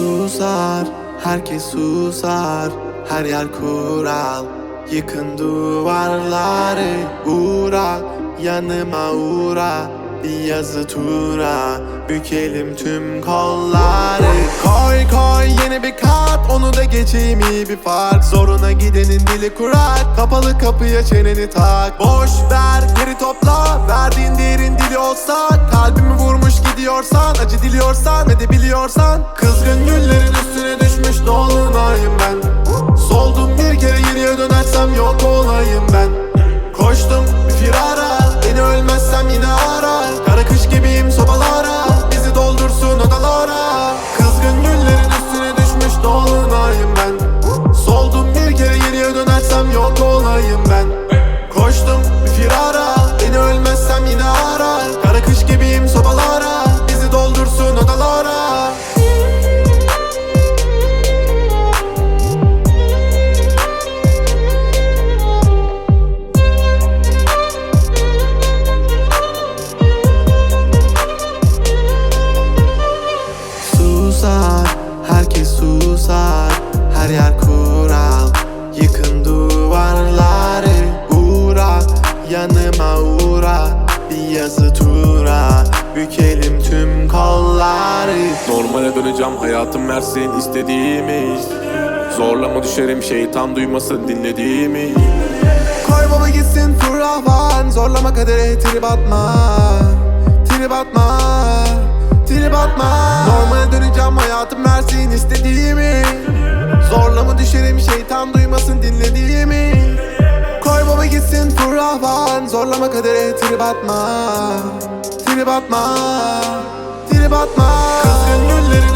Susar, herkes susar, her yer kural. Yıkın duvarları, uğra, yanıma uğra. Bir yazı tura, bükelim tüm kolları. Koy koy yeni bir kat, onu da geçeyim iyi bir fark. Zoruna gidenin dili kurak, kapalı kapıya çeneni tak. Boş ver geri topla, verdiğin değerin dili olsa. Kalbimi vurmuş gidiyorsan, acı diliyorsan ve de biliyorsan. Kızgın güllerin üstüne düşmüş dolunayım ben. Soldum bir kere geriye dönersem yok olayım ben. Koştum bir firara, beni ölmezsem yine ara. Kara kış gibiyim sobalara, bizi doldursun odalara. Kızgın güllerin üstüne düşmüş dolunayım ben. Soldum bir kere geriye dönersem yok olayım ben. Koştum bir firara, beni ölmezsem yine ara. Kara kış gibiyim sobalara, bizi doldursun odalara. Susar, herkes susar, her yer kural. Yıkın duvarları, uğra, yanıma uğra. Bir yazı tura, bükelim tüm kolları. Normale döneceğim, hayatım versin istediğimi. Zorlama düşerim, şeytan duymasın dinlediğimi. Koy baba gitsin fırlavan, zorlama kadere trip atma. Trip atma, trip atma. Normale döneceğim, hayatım versin istediğimi. Zorlama düşerim, şeytan duymasın dinlediğimi. Koy baba gitsin fırlavan, zorlama kadere trip atma. Trip atma, trip atma. Kızgın güllerin